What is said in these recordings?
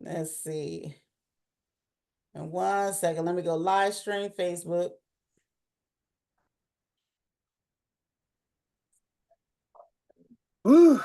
Let's see. In 1 second, let me go live stream Facebook. Woo.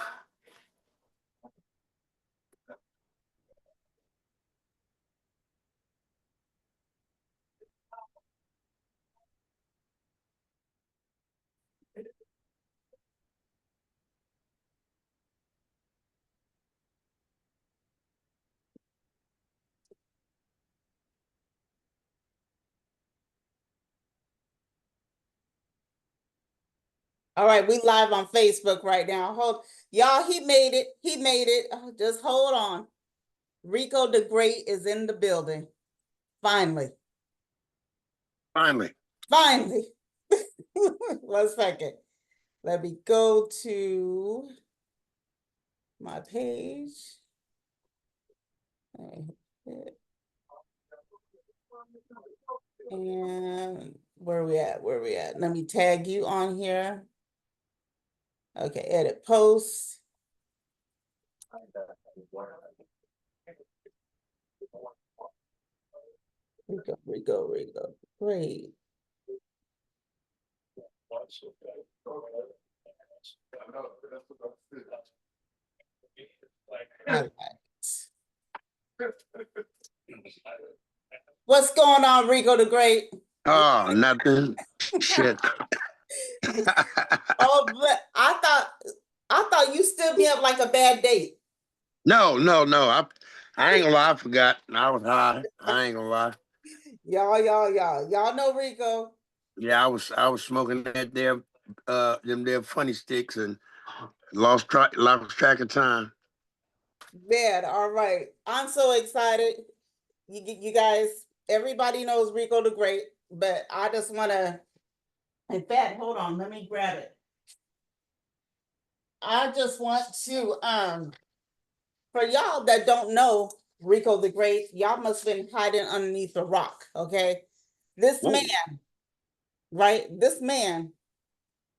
All right, we live on Facebook right now. Hold, y'all, he made it. He made it. Oh, just hold on. Ricco Da Great is in the building. Finally. Finally. Finally. 1 second. Let me go to my page. And where we at? Where we at? Let me tag you on here. Okay, edit post. Ricco. Great. All right. What's going on, Ricco Da Great? Oh, nothing. Shit. Oh, but I thought you stood me up like a bad date. No. I ain't gonna lie, I forgot. I was high. I ain't gonna lie. Y'all know Ricco. Yeah, I was smoking that damn them damn funny sticks and lost track of time. Man, all right. I'm so excited. You guys, everybody knows Ricco Da Great, but I just want to, in fact, hold on, let me grab it. I just want to, for y'all that don't know Ricco Da Great, y'all must have been hiding underneath a rock, okay? This Whoa. man, right? This man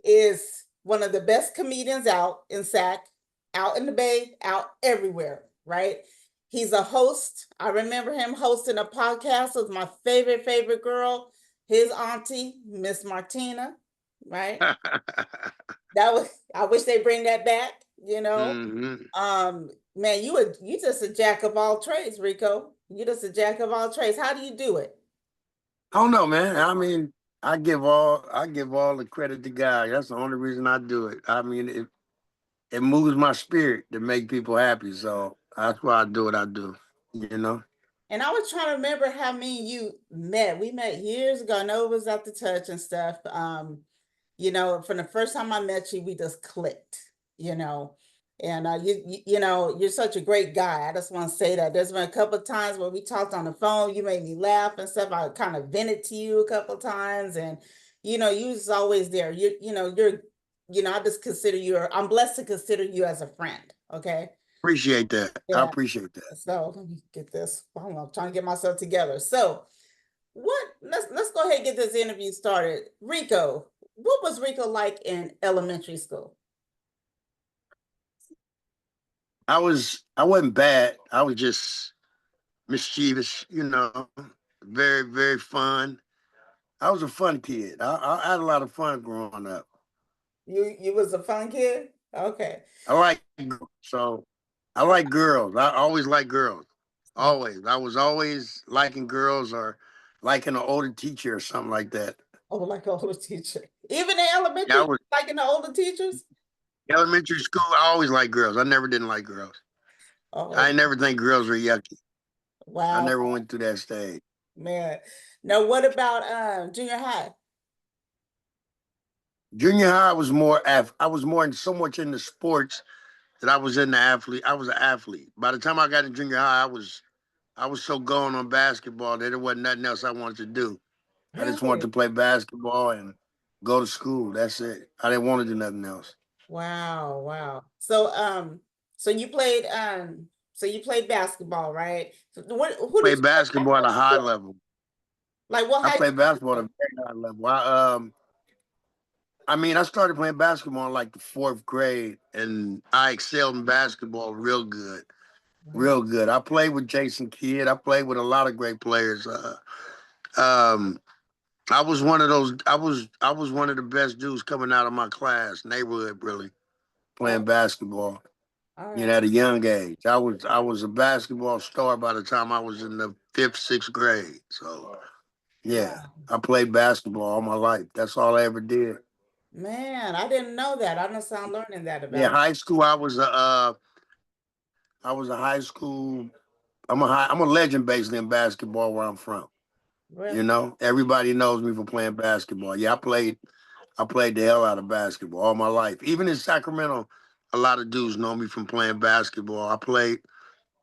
is one of the best comedians out in SAC, out in the Bay, out everywhere, right? He's a host. I remember him hosting a podcast with my favorite girl, his auntie, Miss Martina, right? That was, I wish they bring that back, you know. Man, you just a jack of all trades, Ricco. You just a jack of all trades. How do you do it? I don't know, man. I mean, I give all the credit to God. That's the only reason I do it. I mean, it moves my spirit to make people happy. So that's why I do what I do, you know. And I was trying to remember how me and you met. We met years ago. I know it was at the touch and stuff. You know, from the first time I met you, we just clicked, you know. And you know, you're such a great guy. I just want to say that. There's been a couple of times where we talked on the phone, you made me laugh and stuff. I kind of vented to you a couple of times, and you know, you was always there. I just consider I'm blessed to consider you as a friend. Okay. Appreciate that. I Yeah. appreciate that. So let me get this. I'm trying to get myself together. So let's go ahead and get this interview started. Ricco, what was Ricco like in elementary school? I wasn't bad. I was just mischievous, you know, very, very fun. I was a fun kid. I had a lot of fun growing up. You was a fun kid? Okay. I like so I like girls. I always like girls. Always. I was always liking girls or liking an older teacher or something like that. Oh, like an older teacher. Even in Yeah, I elementary, was like in the older teachers? elementary school. I always liked girls. I never didn't like girls. Oh, I never think girls were yucky. I wow, never went through that stage. man. Now, what about junior high? Junior high I was more in so much into sports that I was in the athlete. I was an athlete. By the time I got to junior high, I was so going on basketball that there wasn't nothing else I wanted to do. I just wanted to Really? play basketball and go to school. That's it. I didn't want to do nothing else. Wow. So you played basketball, right? So who did Played you play basketball at a high with? level. Like what I high played basketball at a school? very high level. I mean, I started playing basketball in like the fourth grade, and I excelled in basketball real good. real good. I played with Jason Kidd. I played with a lot of great players. Um, I was one of those. I was one of the best dudes coming out of my class, neighborhood, really Oh, playing basketball. all You know, right. at a young age, I was a basketball star by the time I was in the fifth, sixth grade. So yeah, Wow. I played basketball all my life. That's all I ever did. Man, I didn't know that. I don't sound learning that Yeah, about you. high school. I was a high school. I'm a legend basically in basketball where I'm from. You Really? know, everybody knows me for playing basketball. Yeah, I played the hell out of basketball all my life. Even in Sacramento, a lot of dudes know me from playing basketball. I played.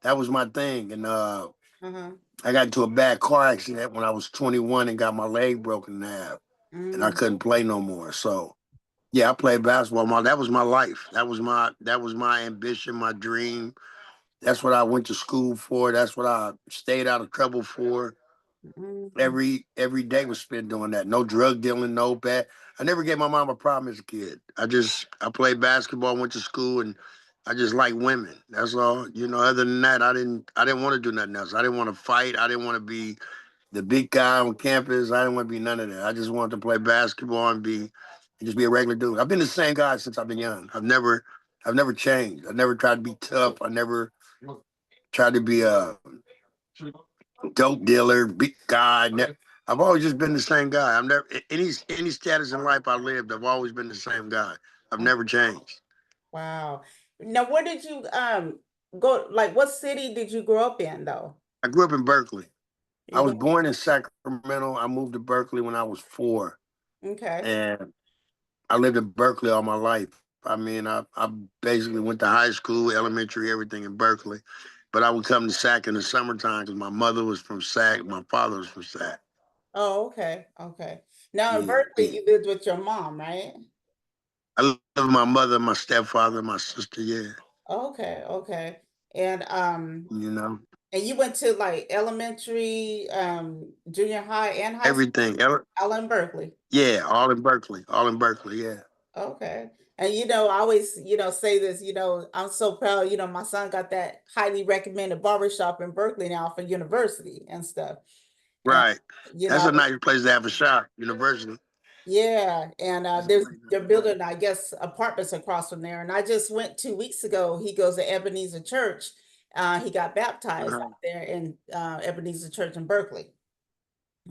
That was my thing, and Uh-huh. I got into a bad car accident when I was 21 and got my leg broken in half, and I Mm, couldn't play no more. So yeah, I played basketball. That was my life. That was my ambition, my dream. That's what I went to school for. That's what I stayed out of trouble for. mm, Every day was spent doing that. No drug dealing, no bad. I never gave my mom a problem as a kid. I played basketball, went to school, and I just like women. That's all. You know, other than that, I didn't want to do nothing else. I didn't want to fight. I didn't want to be the big guy on campus. I didn't want to be none of that. I just wanted to play basketball and just be a regular dude. I've been the same guy since I've been young. I've never changed. I never tried to be tough. I never tried to be a dope dealer, big guy. I've always just been the same guy. I've never any status in life I lived. I've always been the same guy. I've mm. never changed. Wow. Now, where did you go? Like, what city did you grow up in, though? I grew up in Berkeley. I You was grew born in Sacramento. I moved to Berkeley when I was 4, okay. and I lived in Berkeley all my life. I mean, I basically went to high school, elementary, everything in Berkeley. But I would come to Sac in the summertime because my mother was from Sac, my father was from Sac. Oh, okay. Okay. Now in Yeah, Berkeley, yeah. you lived with your mom, right? I lived with my mother, my stepfather, my sister. Yeah, Okay, okay. And you know, and you went to like elementary, junior high and high school everything. all in Berkeley. Yeah, all in Berkeley. All in Berkeley. Yeah. Okay. And I always, say this, I'm so proud, my son got that highly recommended barbershop in Berkeley now for university and stuff. And Right. you That's know, a nice place to have a shop. University. yeah, and That's a there's place to they're have a shop. building, I guess, apartments across from there. And I just went 2 weeks ago. He goes to Ebenezer Church. He got baptized Uh-huh. out there in Ebenezer Church in Berkeley.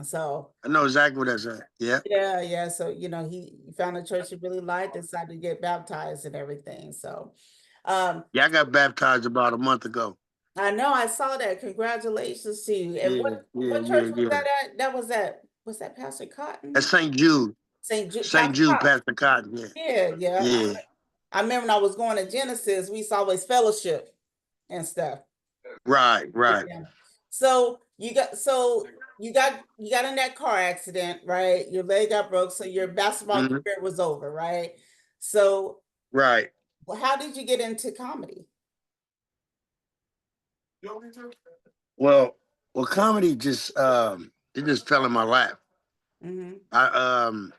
So I know exactly what that's at. Yeah. yeah, yeah. So he found a church he really liked, decided to get baptized and everything. So um, Yeah, I got baptized about a month ago. I know I saw that. Congratulations to you. And Yeah, yeah, what church yeah, was yeah. that at? Was that Pastor That's Cotton? St. Jude. St. Jude, St. Pastor Jude, Cotton. Pastor Cotton. Yeah. Yeah, yeah. Yeah. I remember when I was going to Genesis, we used to always fellowship and stuff Right, with right. them. So you got in that car accident, right? Your leg got broke, so your basketball Hmm. career was over, right? So Right. how did you get into comedy? Well, well, comedy just it just fell in my lap. Hmm. I um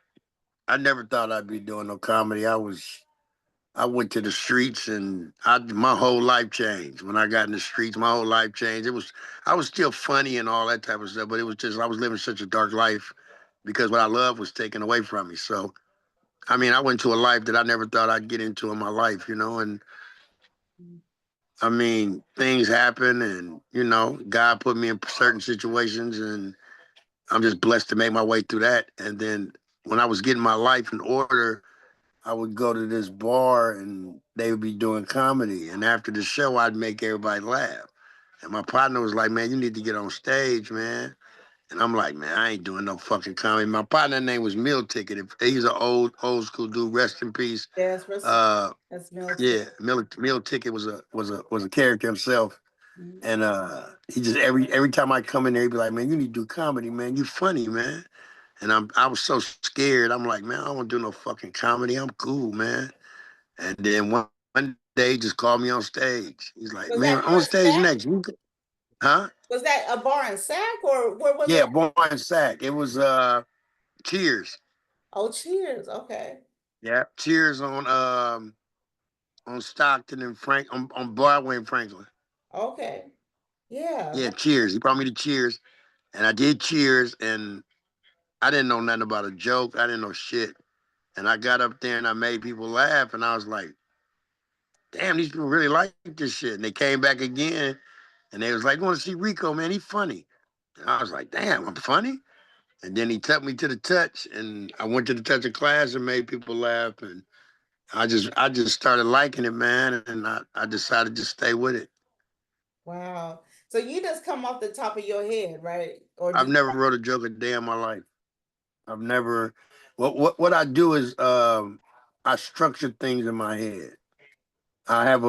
I never thought I'd be doing no comedy. I went to the streets and my whole life changed. When I got in the streets, my whole life changed. I was still funny and all that type of stuff, but it was just I was living such a dark life because what I loved was taken away from me. So I mean, I went to a life that I never thought I'd get into in my life, and I mean, things happen and God put me in certain situations and I'm just blessed to make my way through that. And then when I was getting my life in order, I would go to this bar and they would be doing comedy. And after the show, I'd make everybody laugh. And my partner was like, man, you need to get on stage, man. And I'm like, man, I ain't doing no fucking comedy. My partner name was Meal Ticket. He's an old school dude. Rest in peace. Yes, rest, Uh, that's military. yeah, Meal Ticket was a character himself. Mhm. And he just every time I come in there, he'd be like, man, you need to do comedy, man. You funny, man. And I was so scared. I'm like, man, I don't want to do no fucking comedy. I'm cool, man. And then one day, he just called me on stage. He's like, Was man, that bar on in stage Sac? next. Huh? Was that a bar in Sac or where was it? Yeah, Born Sack. It was Cheers. Oh, Cheers. Okay. Yeah, Cheers on Stockton and Frank on Broadway and Franklin. Okay. Yeah. Yeah, Cheers. He brought me to Cheers, and I did Cheers, and I didn't know nothing about a joke. I didn't know shit, and I got up there and I made people laugh, and I was like, "Damn, these people really like this shit." And they came back again, and they was like, "Want to see Rico, man? He's funny." And I was like, "Damn, I'm funny." And then he took me to the touch, and I went to the touch of class and made people laugh, and I just started liking it, man, and I decided to stay with it. Wow. So you just come off the top of your head, right? Or I've did never wrote a joke a day in my life. I've never. What I do is I structure things in my head. I have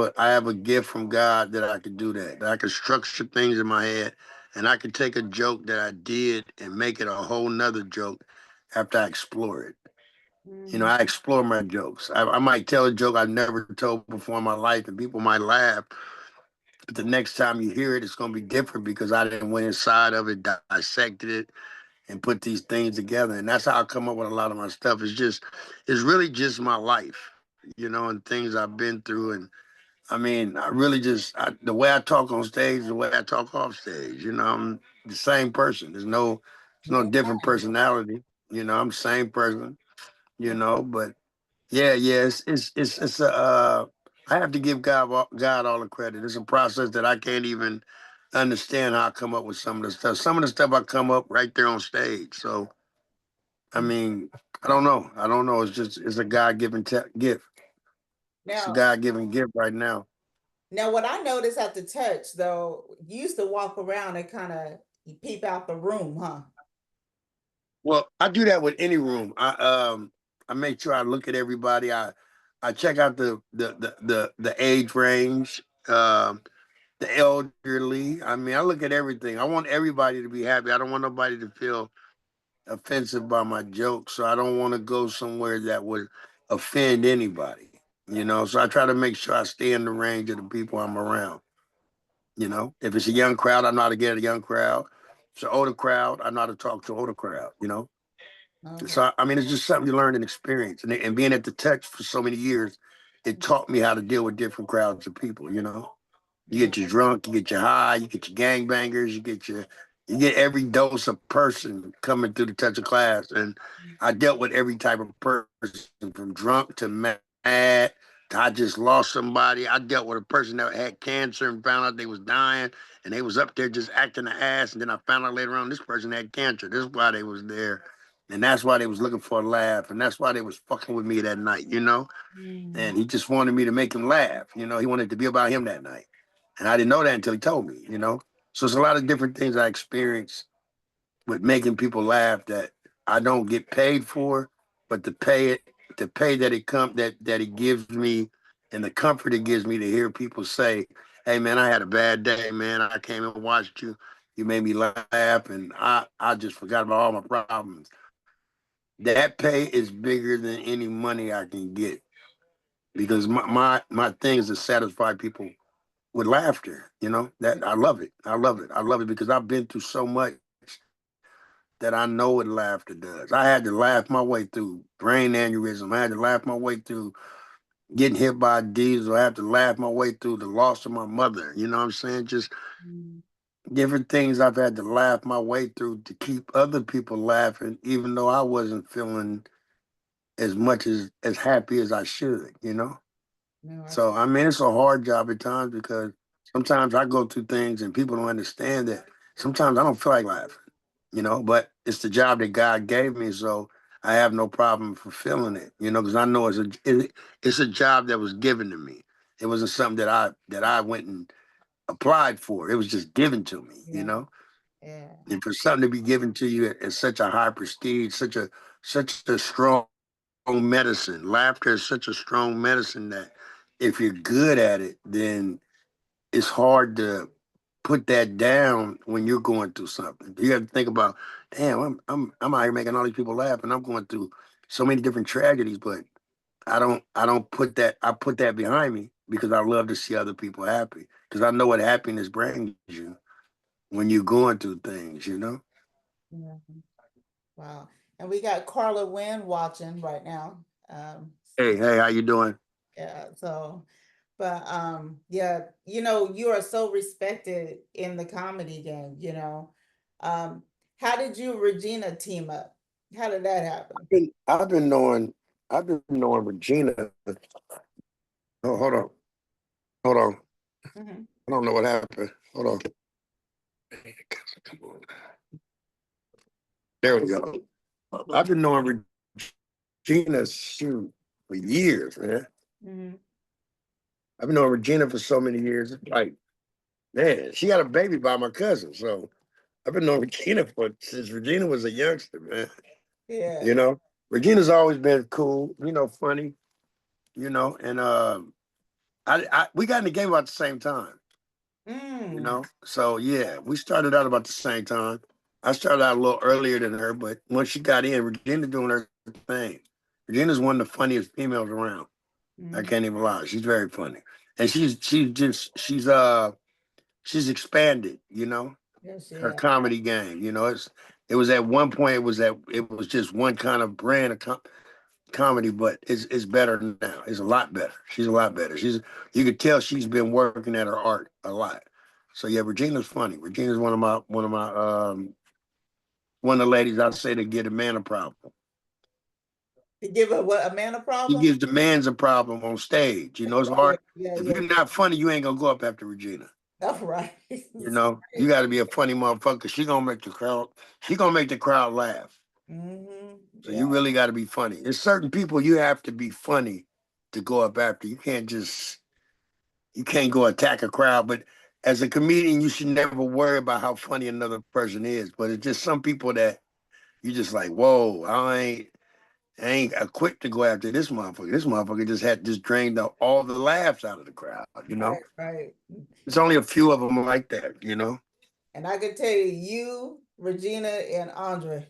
a gift from God that I could do that. That I could structure things in my head, and I could take a joke that I did and make it a whole nother joke after I explore it. mm, I explore my jokes. I might tell a joke I've never told before in my life, and people might laugh. But the next time you hear it, it's going to be different because I didn't went inside of it, dissected it, and put these things together. And that's how I come up with a lot of my stuff. It's really just my life, and things I've been through. And I mean, I really the way I talk on stage, the way I talk off stage. I'm the same person. There's no different yeah. personality. I'm the same person. But yeah, yeah, it's a. I have to give God all the credit. It's a process that I can't even understand how I come up with some of the stuff. Some of the stuff I come up right there on stage. So I mean, I don't know. I don't know. It's a God given gift. It's a Now, God given gift right now. now what I noticed at the touch though, you used to walk around and kind of peep out the room, huh? Well, I do that with any room. I make sure I look at everybody. I check out the age range. The elderly. I mean, I look at everything. I want everybody to be happy. I don't want nobody to feel offensive by my jokes. So I don't want to go somewhere that would offend anybody. So I try to make sure I stay in the range of the people I'm around. If it's a young crowd, I know how to get a young crowd. If it's an older crowd, I know how to talk to an older crowd. Okay. So I mean, it's just something you learn and experience. And being at the touch for so many years, it taught me how to deal with different crowds of people. You Yeah. get your drunk, you get your high, you get your gangbangers, you get every dose of person coming through the touch of class. And I dealt with every type of person from drunk to mad to I just lost somebody. I dealt with a person that had cancer and found out they was dying and they was up there just acting an ass. And then I found out later on this person had cancer. This is why they was there. And that's why they was looking for a laugh. And that's why they was fucking with me that night. Mm, And he just wanted me to make him laugh. He wanted to be about him that night. And I didn't know that until he told me. So it's a lot of different things I experience with making people laugh that I don't get paid for, but the pay that it gives me and the comfort it gives me to hear people say, "Hey man, I had a bad day, man. I came and watched you. You made me laugh and I just forgot about all my problems." That pay is bigger than any money I can get because my thing is to satisfy people with laughter. That I love it. I love it. I love it because I've been through so much that I know what laughter does. I had to laugh my way through brain aneurysm. I had to laugh my way through getting hit by a diesel. I had to laugh my way through the loss of my mother. You know what I'm saying? Just mm, different things I've had to laugh my way through to keep other people laughing, even though I wasn't feeling as much as happy as I should. no, I So I mean, it's a hard job at times because sometimes I go through things and people don't understand that. Sometimes I don't feel like laughing. But it's the job that God gave me, so I have no problem fulfilling it. Because I know it's a job that was given to me. It wasn't something that I went and applied for. It was just given to me. You yeah, know, yeah, and for something to be given to you at such a high prestige, such a strong medicine. Laughter is such a strong medicine that if you're good at it, then it's hard to put that down when you're going through something. You have to think about, damn, I'm out here making all these people laugh, and I'm going through so many different tragedies, but I don't put that. I put that behind me because I love to see other people happy because I know what happiness brings you when you're going through things. yeah. Wow. And we got Carla Wynn watching right now. Hey, hey, how you doing? Yeah, so. But yeah, you know, you are so respected in the comedy game, you know. Um, how did you and Regina team up? How did that happen? I've been knowing Regina. Oh, hold on. Hmm. I don't know what happened. Hold on. Come on. There we go. I've been knowing Regina shoot for years, man. Hmm. I've been knowing Regina for so many years. It's like, man, she got a baby by my cousin. So I've been knowing Regina for since Regina was a youngster, man. Yeah. You know, Regina's always been cool, funny, and I we got in the game about the same time, Mm. So yeah, we started out about the same time. I started out a little earlier than her, but once she got in, Regina doing her thing. Regina's one of the funniest females around. I Mm. can't even lie. She's very funny. And she's expanded, Yes, her yeah. comedy game. It was at one point it was just one kind of brand of comedy, but it's better now. It's a lot better. She's a lot better. You could tell she's been working at her art a lot. So yeah, Regina's funny. Regina's one of the ladies I say to get a man a problem. To give a what, a man a He problem? gives the man's a problem on stage. It's Oh yeah, hard. yeah, If yeah. you're not funny, you ain't gonna go up after Regina. All right. You got to be a funny motherfucker. She gonna make the crowd laugh. Hmm. So Yeah. you really got to be funny. There's certain people you have to be funny to go up after. You can't go attack a crowd. But as a comedian, you should never worry about how funny another person is. But it's just some people that you just like, whoa, I ain't equipped to go after this motherfucker. This motherfucker just drained all the laughs out of the crowd. Right, right. It's only a few of them like that. And I can tell you, you, Regina, and Andre.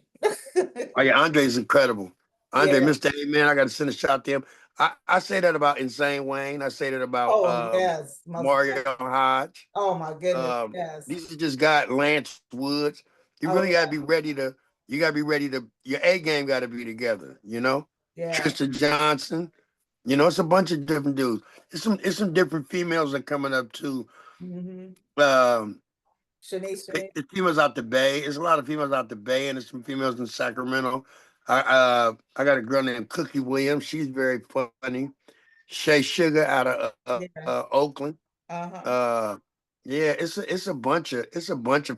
Oh yeah, Andre's incredible. Andre, Yeah. Mr. A man, I got to send a shout to him. I say that about Insane Wayne. I say that about Oh yes, most Mario definitely. Hodge. Oh my goodness, Um, yes. these are just got Lance Woods. You Oh really got to be ready to. You got to be ready to. Your A game got to be together. yeah. Tristan Johnson. It's a bunch of different dudes. It's some different females that coming up too. Mm-hmm. Um, Shanice. it's females out the Bay. It's a lot of females out the Bay, and there's some females in Sacramento. I got a girl named Cookie Williams. She's very funny. Shay Sugar out of Yeah. Oakland. Uh-huh. Uh, yeah, it's a bunch of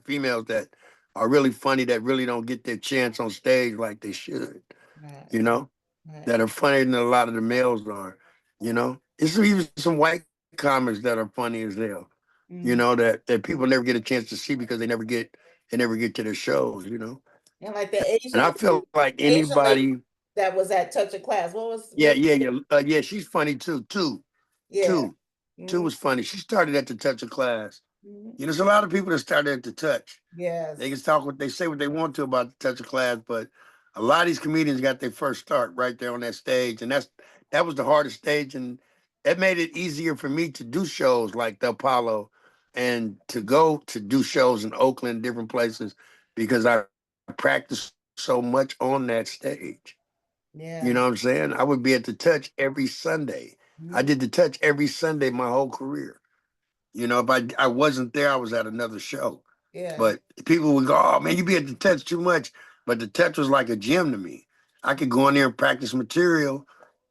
females that are really funny that really don't get their chance on stage like they should. Right. You know, Right. that are funnier than a lot of the males are. It's even some white comics that are funny as hell. Mm-hmm. That people never get a chance to see because they never get to their shows. And like the And Asian I feel lady, like the Asian lady anybody, that was at Touch of Class. yeah, What yeah, yeah, yeah, she's funny too. yeah. Two Mm-hmm. was funny. She started at the Touch of Class. Mm-hmm. There's a lot of people that started at the Touch. They Yes. can talk what they say what they want to about the Touch of Class, but a lot of these comedians got their first start right there on that stage, and that was the hardest stage, and that made it easier for me to do shows like the Apollo, and to go to do shows in Oakland, different places, because I practiced so much on that stage. You know what Yeah. I'm saying? I would be at the Touch every Sunday. I Mm-hmm. did the Touch every Sunday my whole career. If I wasn't there, I was at another show. Yeah. But people would go, "Oh man, you be at the Touch too much." But the Touch was like a gym to me. I could go in there and practice material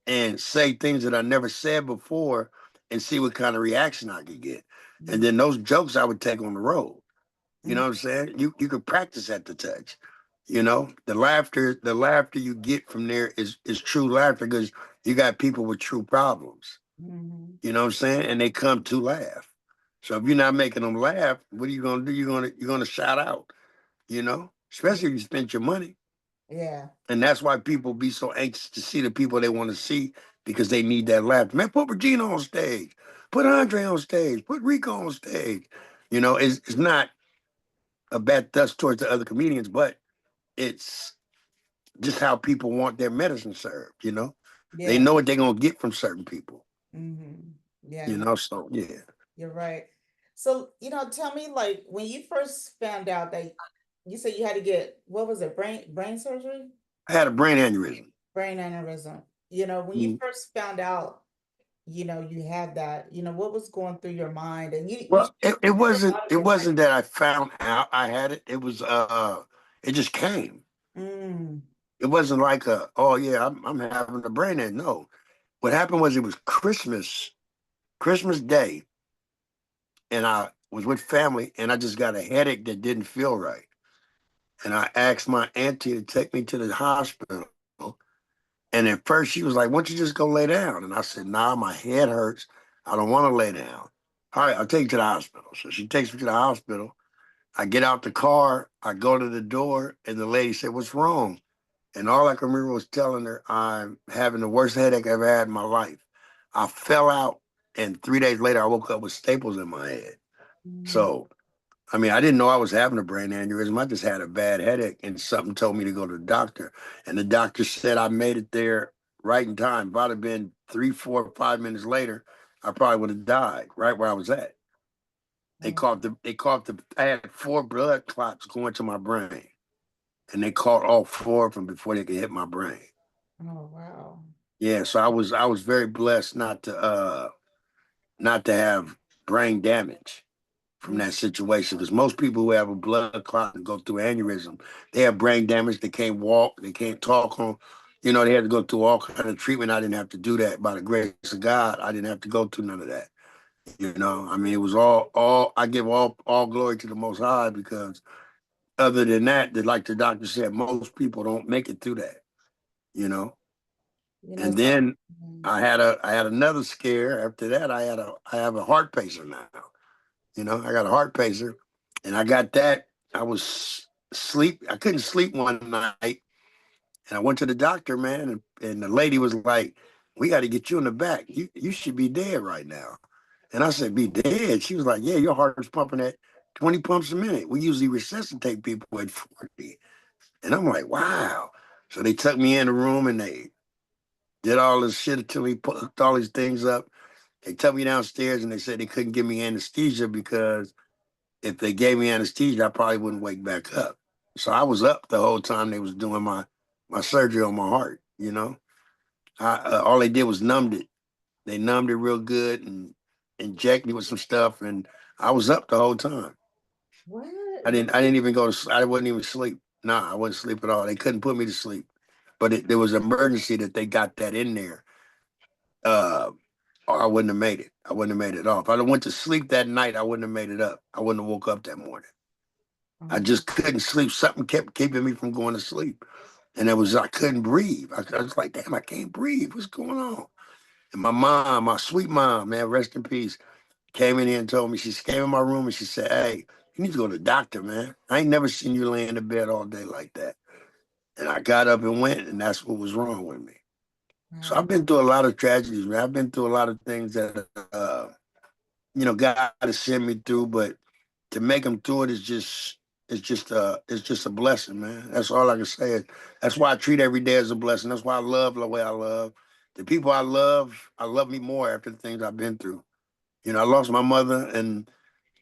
and say things that I never said before and see what kind of reaction I could get. And then those jokes I would take on the road. You Mm-hmm. know what I'm saying? You could practice at the Touch. The laughter you get from there is true laughter because you got people with true problems. Mm-hmm. You know what I'm saying? And they come to laugh. So if you're not making them laugh, what are you gonna do? You're gonna shout out, especially if you spent your money. Yeah. And that's why people be so anxious to see the people they want to see because they need that laughter. Man, put Regina on stage, put Andre on stage, put Rico on stage. It's not a bad dust towards the other comedians, but it's just how people want their medicine served. They Yeah. know what they're gonna get from certain people. Mm-hmm. Yeah. So yeah. You're right. So, tell me, like, when you first found out that you said you had to get, what was it, brain surgery? I had a brain aneurysm. Brain aneurysm. When you Mhm. first found out, you had that, what was going through your mind? And you Well, shared it a wasn't lot of it your life. wasn't that I found out I had it. It was it just came. Mm, It wasn't like oh yeah, I'm having a brain ache. No. What happened was it was Christmas Day, and I was with family, and I just got a headache that didn't feel right. And I asked my auntie to take me to the hospital. And at first she was like, "Why don't you just go lay down?" And I said, "Nah, my head hurts. I don't want to lay down." All right, I'll take you to the hospital. So she takes me to the hospital. I get out the car, I go to the door, and the lady said, "What's wrong?" And all I can remember was telling her I'm having the worst headache I've ever had in my life. I fell out, and 3 days later, I woke up with staples in my head. mm, So, I mean, I didn't know I was having a brain aneurysm. I just had a bad headache, and something told me to go to the doctor. And the doctor said I made it there right in time. If I'd have been 3, 4, 5 minutes later, I probably would have died right where I was at. oh, I had 4 blood clots going to my brain, and they caught all 4 of them before they could hit my brain. oh, wow. Yeah, so I was very blessed not to have brain damage from Mm, that situation, because most people who have a blood clot and go through aneurysm, they have brain damage. They can't walk. They can't talk. They had to go through all kind of treatment. I didn't have to do that. By the grace of God, I didn't have to go through none of that. I mean, it was all. I give all glory to the Most High, because other than that, like the doctor said, most people don't make it through that. You know. you know, And so, then mm, I had another scare. After that, I have a heart pacer now. I got a heart pacer, and I got that. I was sleep. I couldn't sleep one night, and I went to the doctor, man, and the lady was like, "We got to get you in the back. You should be dead right now." And I said, "Be dead?" She was like, "Yeah, your heart is pumping at 20 pumps a minute. We usually resuscitate people at 40." And I'm like, "Wow." So they took me in the room, and they did all this shit until he hooked all these things up. They took me downstairs, and they said they couldn't give me anesthesia, because if they gave me anesthesia, I probably wouldn't wake back up. So I was up the whole time they was doing my surgery on my heart. All they did was numbed it. They numbed it real good and injected me with some stuff, and I was up the whole time. I what? didn't. I didn't even go to. I wasn't even sleep. Nah, I wasn't sleep at all. They couldn't put me to sleep, but there was an emergency that they got that in there. Uh, or I wouldn't have made it. I wouldn't have made it off. If I'd have went to sleep that night, I wouldn't have made it up. I wouldn't have woke up that morning. I Oh, just couldn't sleep. Something kept keeping me from going to sleep. And I couldn't breathe. I was like, damn, I can't breathe. What's going on? And my mom, my sweet mom, man, rest in peace, came in here and told me, she came in my room and she said, "Hey, you need to go to the doctor, man. I ain't never seen you lay in the bed all day like that." And I got up and went, and that's what was wrong with me. So wow. I've been through a lot of tragedies, man. I've been through a lot of things that, God has sent me through, but to make them through it is just a blessing, man. That's all I can say. That's why I treat every day as a blessing. That's why I love the way I love. The people I love me more after the things I've been through. I lost my mother, and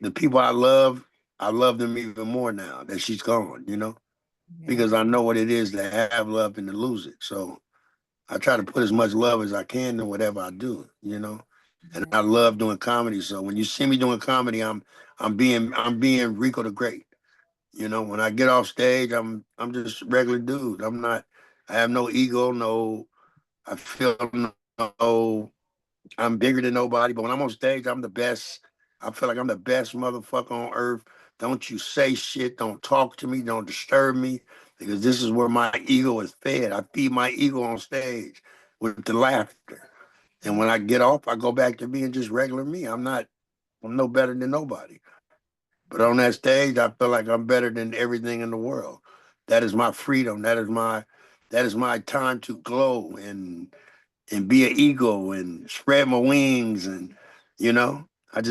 the people I love them even more now that she's gone, Yeah, because I know what it is to have love and to lose it. So I try to put as much love as I can in whatever I do. And yeah, I love doing comedy. So when you see me doing comedy, I'm being Rico the Great. When I get off stage, I'm just a regular dude. I have no ego, I feel no, I'm bigger than nobody. But when I'm on stage, I'm the best. I feel like I'm the best motherfucker on earth. Don't you say shit. Don't talk to me. Don't disturb me, because this is where my ego is fed. I feed my ego on stage with the laughter. And when yeah, I get off, I go back to being just regular me. I'm no better than nobody. But on that stage, I feel like I'm better than everything in the world. That is my freedom. That is my time to glow and be an eagle and spread my wings, and you know I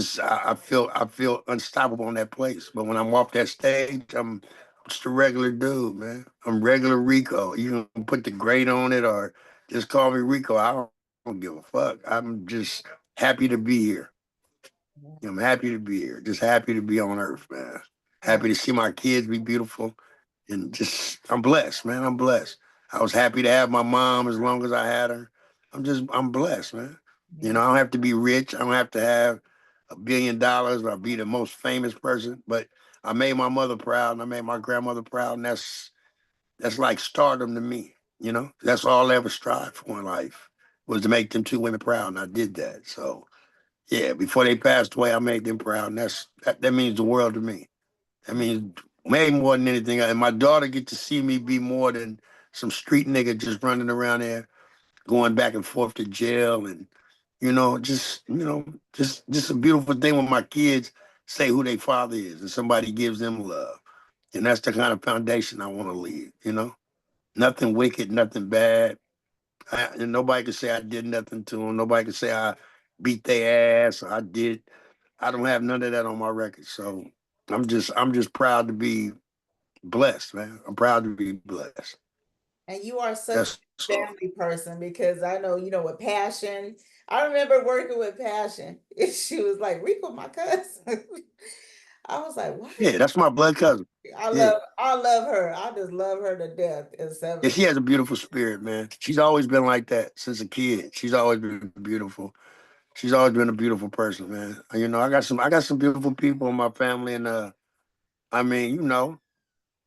feel unstoppable in that place. But when I'm off that stage, I'm just a regular dude, man. I'm regular Rico. You can put the great on it or just call me Rico. I don't give a fuck. I'm just happy to be here. yeah. I'm happy to be here. Just happy to be on earth, man. Wow. Happy to see my kids be beautiful. And just, I'm blessed, man. I'm blessed. I was happy to have my mom as long as I had her. I'm blessed, man. You Yeah. know, I don't have to be rich. I don't have to have $1 billion or be the most famous person. But I made my mother proud and I made my grandmother proud, and that's like stardom to me. You know, that's all I ever strived for in life was to make them two women proud, and I did that. So yeah, before they passed away, I made them proud, and that means the world to me. That means way more than anything. And my daughter get to see me be more than some street nigga just running around there, going back and forth to jail, and just a beautiful thing when my kids say who their father is, and somebody gives them love, and that's the kind of foundation I want to leave. Nothing wicked, nothing bad. And nobody can say I did nothing to them. Nobody can say I beat their ass or I did. I don't have none of that on my record. So I'm just proud to be blessed, man. I'm proud to be blessed. And you are such That's a all. family person because I know, with passion. I remember working with passion. And she was like, Rico, my cousin. I was like, what? Yeah, that's my blood cousin. I Yeah. love I love her. I just love her to death. Yeah, she has a beautiful spirit, man. She's always been like that since a kid. She's always been beautiful. She's always been a beautiful person, man. I got some beautiful people in my family, and I mean,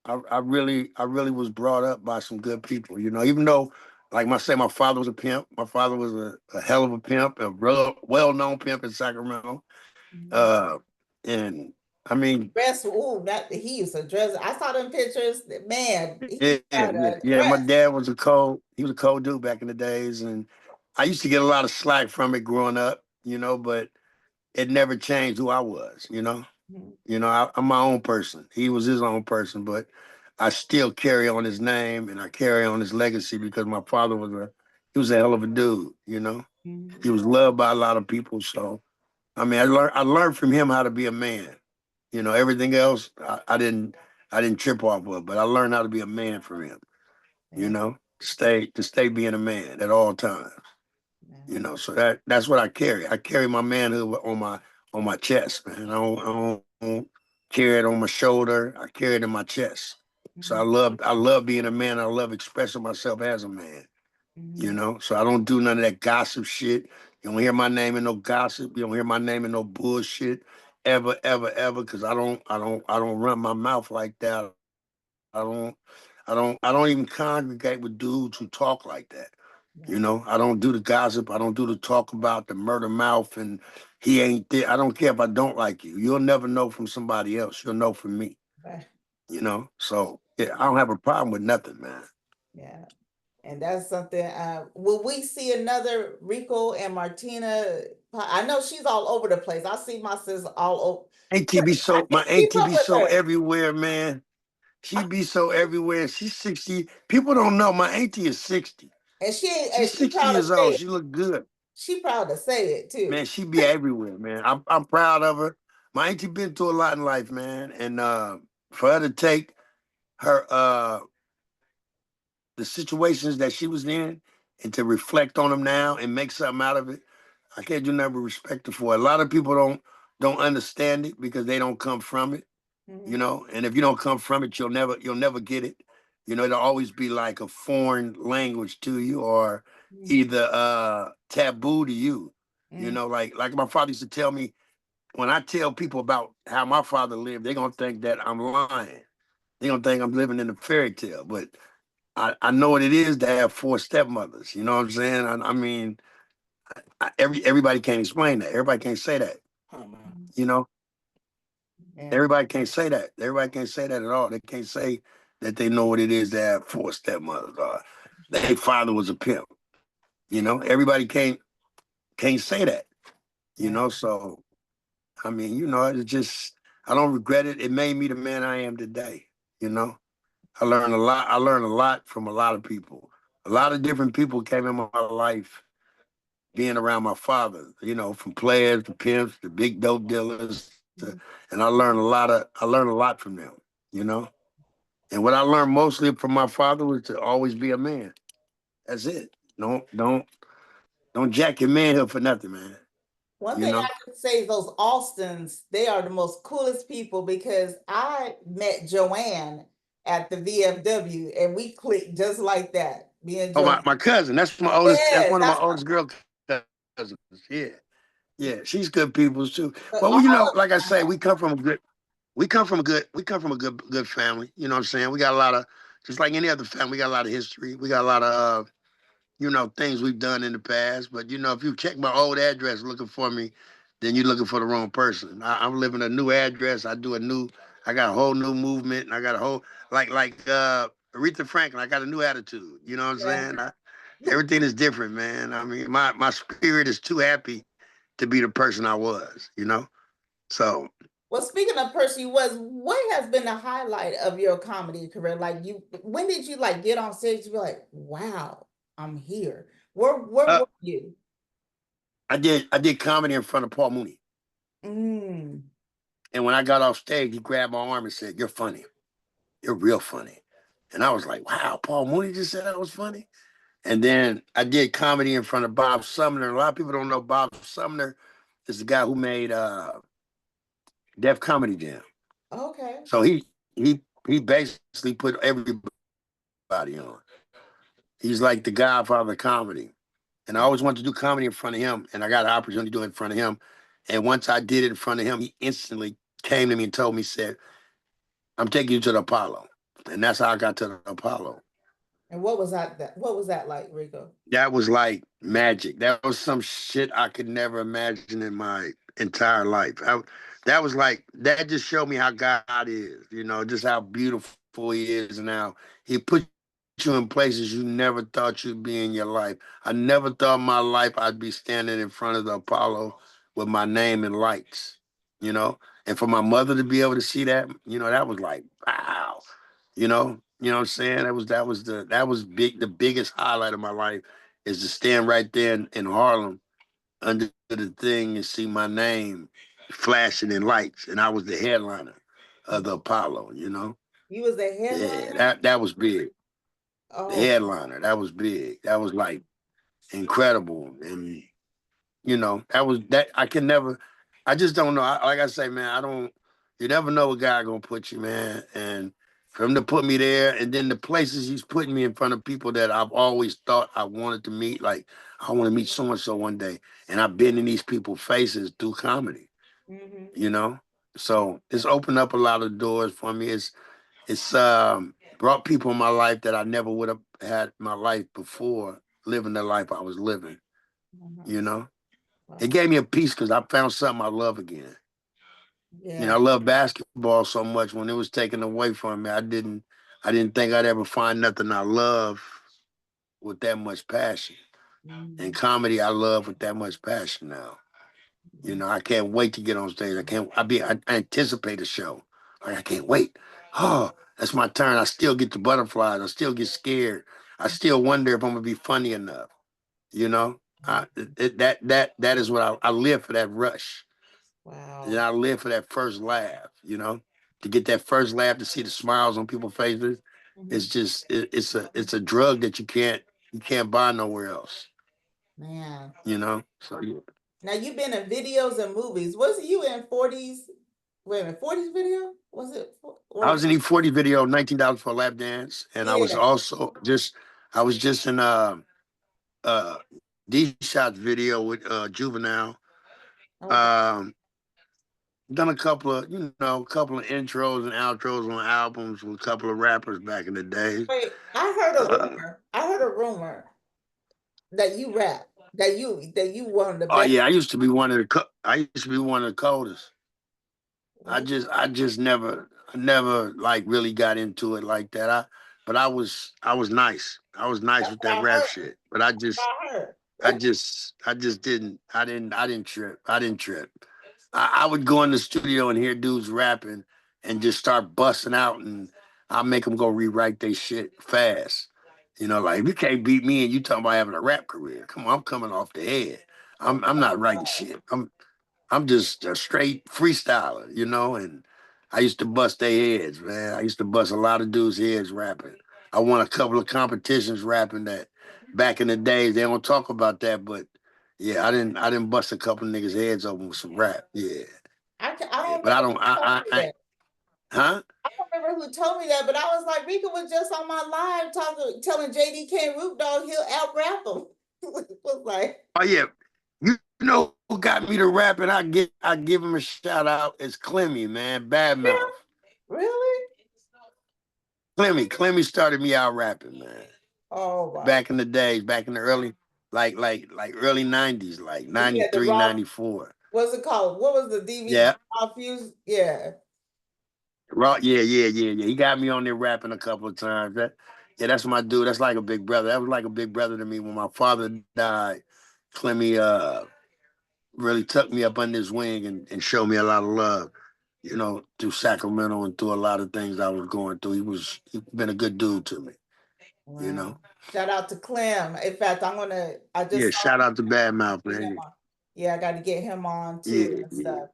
I really was brought up by some good people. Even though, like my father was a pimp. My father was a hell of a pimp, a real well-known pimp in Sacramento. Mhm. Uh, and I mean, Dress, ooh, not he used to dress. I saw them pictures. Man, yeah, he had yeah, a yeah. My dress. dad was a cold. He was a cold dude back in the days, and I used to get a lot of slack from it growing up. But it never changed who I was. Mhm. I'm my own person. He was his own person, but I still carry on his name and I carry on his legacy because my father was a hell of a dude. He Mhm. was loved by a lot of people. So I mean, I learned from him how to be a man. Everything else I didn't trip off of, but I learned how to be a man from him. Yeah, To stay being a man at all times. yeah. So that's what I carry. I carry my manhood on my chest, man. I don't carry it on my shoulder. I carry it in my chest. So I Mhm. love I love being a man. I love expressing myself as a man. Mhm. So I don't do none of that gossip shit. You don't hear my name in no gossip. You don't hear my name in no bullshit ever, ever, ever. Because I don't run my mouth like that. I don't even congregate with dudes who talk like that. Yeah, I don't do the gossip. I don't do the talk about the murder mouth and he ain't there. I don't care if I don't like you. You'll never know from somebody else. You'll know from me. right. So yeah, I don't have a problem with nothing, man. Yeah. And that's something. Will we see another Rico and Martina? I know she's all over the place. I see my sis all over. Auntie be I so my can't keep auntie up be with so her. everywhere, man. She be so everywhere. She's 60. People don't know my auntie is 60. And she ain't, and She's she 60 proud to years say old. it. She look good. She proud to say it too. Man, she be everywhere, man. I'm proud of her. My auntie been through a lot in life, man. And for her to take her the situations that she was in and to reflect on them now and make something out of it, I can't do nothing but respect her for it. A lot of people don't understand it because they don't come from it, Mhm. and if you don't come from it, you'll never get it. It'll always be like a foreign language to you or Mhm. either taboo to you. Mhm. Like my father used to tell me, when I tell people about how my father lived, they're gonna think that I'm lying. They're gonna think I'm living in a fairy tale. But I know what it is to have four stepmothers. You know what I'm saying? I mean, everybody can't explain that. Everybody can't say that. Mhm. You know, Yeah. everybody can't say that. Everybody can't say that at all. They can't say that they know what it is to have four stepmothers or their father was a pimp. Everybody can't say that. Yeah. So I mean, it's just I don't regret it. It made me the man I am today. You know, I learned a lot. I learned a lot from a lot of people. A lot of different people came in my life being around my father, from players to pimps to big dope dealers, Mhm. and I learned a lot from them, you know. And what I learned mostly from my father was to always be a man. That's it. Don't jack your manhood for nothing, man. One You thing know. I could say is those Austins, they are the most coolest people because I met Joanne at the VFW and we clicked just like that. Me and Oh, Joanne. my cousin. That's my oldest. That's Yes, one of my oldest girl cousins. Yeah, yeah, she's good people too. But Well, all like I say, we come from a good family. You know what I'm saying? We got a lot of, just like any other family, we got a lot of history. We got a lot of things we've done in the past. But if you check my old address looking for me, then you're looking for the wrong person. I'm living a new address. I got a whole new movement, and I got a whole like Aretha Franklin. I got a new attitude. You know what I'm yeah. saying? Everything is different, man. I mean, my spirit is too happy to be the person I was. So Well, speaking of person you was, what has been the highlight of your comedy career? Like when did you like get on stage and be like, wow, I'm here? Where uh, were you? I did comedy in front of Paul Mooney, Mm. and when I got off stage, he grabbed my arm and said, "You're funny. You're real funny." And I was like, "Wow, Paul Mooney just said I was funny." And then I did comedy in front of Bob Sumner. A lot of people don't know Bob Sumner is the guy who made Def Comedy Jam. Okay. So he basically put everybody on. He's like the godfather of comedy. And I always wanted to do comedy in front of him, and I got an opportunity to do it in front of him. And once I did it in front of him, he instantly came to me and told me, said, "I'm taking you to the Apollo." And that's how I got to the Apollo. And what was that like, Rico? That was like magic. That was some shit I could never imagine in my entire life. That was like, that just showed me how God is, just how beautiful he is and how he put you in places you never thought you'd be in your life. I never thought in my life I'd be standing in front of the Apollo with my name in lights, you know? And for my mother to be able to see that, that was like, wow. What I'm saying? That was big. The biggest highlight of my life is to stand right there in Harlem under the thing and see my name flashing in lights, and I was the headliner of the Apollo. You was the Yeah, headliner? that was big. The Oh, headliner, that was big. That was like incredible, and that was that. I can never. I just don't know. Like I say, man, I don't. You never know what God gonna put you, man. And for him to put me there, and then the places he's putting me in front of people that I've always thought I wanted to meet. Like, I want to meet so and so one day, and I've been in these people's faces through comedy. hmm. You know, so it's opened up a lot of doors for me. It's brought people in my life that I never would have had in my life before living the life I was living. Uh-huh. You know. It Wow. gave me a peace because I found something I love again. Yeah. I love basketball so much. When it was taken away from me, I didn't think I'd ever find nothing I love with that much passion. And Mhm. comedy, I love with that much passion now. I can't wait to get on stage. I anticipate a show. Like, I can't wait. Oh, that's my turn. I still get the butterflies. I still get scared. I still wonder if I'm gonna be funny enough. You know, that is what I live for, that rush. And Wow. I live for that first laugh, to get that first laugh, to see the smiles on people's faces. Mhm. It's just it's a drug that you can't buy nowhere else, Man. So yeah. Now you've been in videos and movies. Was you in 40s? Wait a minute, 40s video? Was it I or was in E40 video, $19 for a lap dance, and yeah. I was just in uh D Shot video with Juvenile. Okay. Um Done a couple of intros and outros on albums with a couple of rappers back in the day. Wait, I heard a Uh, rumor. I heard a rumor that you rap, that you one of the oh best. yeah, I used to be one of the coldest. What? I just never like really got into it like that. But I was nice. I was nice That's with what that I rap heard. shit. But I just I heard. I just I just didn't I didn't trip. I didn't trip. I would go in the studio and hear dudes rapping and just start busting out, and I make them go rewrite their shit fast. Like, you can't beat me and you talking about having a rap career. Come on, I'm coming off the head. Oh, I'm not writing shit. I'm just a straight freestyler, and I used to bust their heads, man. I used to bust a lot of dudes' heads rapping. I won a couple of competitions rapping that back in the days. They don't talk about that, but yeah, I didn't bust a couple of niggas' heads open with some rap. Yeah. I Yeah. don't But I remember don't who told me I that. huh? I don't remember who told me that, but I was like, Rika was just on my live talking, telling JDK Root Dog he'll out rap him. Was like, Oh yeah. You know who got me to rapping? I give him a shout out. It's Clemmy, man. Badmouth. Really? Clemmy started me out rapping, man. Oh my. Back in the days, back in the early, like early 90s, like He had the 93, raw, 94. what's it called? What was the DVD? Yeah. Raw Fuse? Yeah. Yeah. He got me on there rapping a couple of times. That's my dude. That's like a big brother. That was like a big brother to me when my father died. Clemmy really took me up under his wing and showed me a lot of love, through Sacramento and through a lot of things I was going through. He been a good dude to me, you Wow. know. Shout out to Clem. In fact, I Yeah, just saw shout out to Badmouth, him man. on. Yeah, I got to get him on too and Yeah. stuff.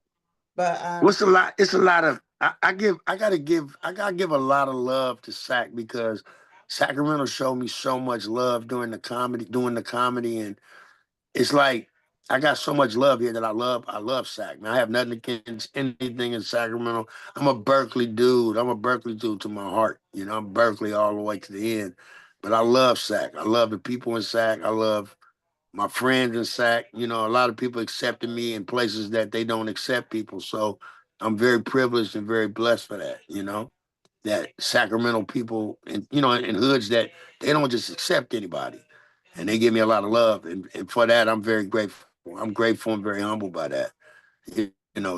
But What's a lot? It's a lot of I gotta give a lot of love to Sac because Sacramento showed me so much love doing the comedy, and it's like I got so much love here that I love Sac. Man, I have nothing against anything in Sacramento. I'm a Berkeley dude. I'm a Berkeley dude to my heart. I'm Berkeley all the way to the end. But I love Sac. I love the people in Sac. I love my friends in SAC. A lot of people accepted me in places that they don't accept people. So I'm very privileged and very blessed for that, that Sacramento people and, in hoods that they don't just accept anybody. And they give me a lot of love. And for that, I'm very grateful. I'm grateful and very humble by that.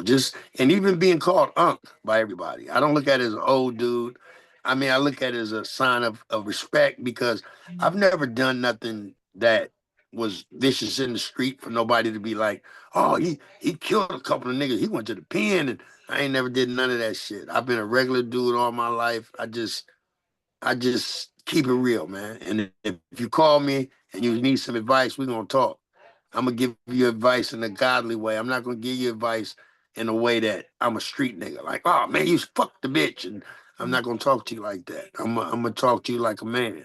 Just and even being called Unc by everybody. I don't look at it as an old dude. I mean, I look at it as a sign of respect because I've never done nothing that was vicious in the street for nobody to be like, oh, he killed a couple of niggas. He went to the pen, and I ain't never did none of that shit. I've been a regular dude all my life. I just keep it real, man. And if you call me and you need some advice, we're gonna talk. I'm gonna give you advice in a godly way. I'm not gonna give you advice in a way that I'm a street nigga. Like, oh man, you fuck the bitch, and I'm not gonna talk to you like that. I'm gonna talk to you like a man,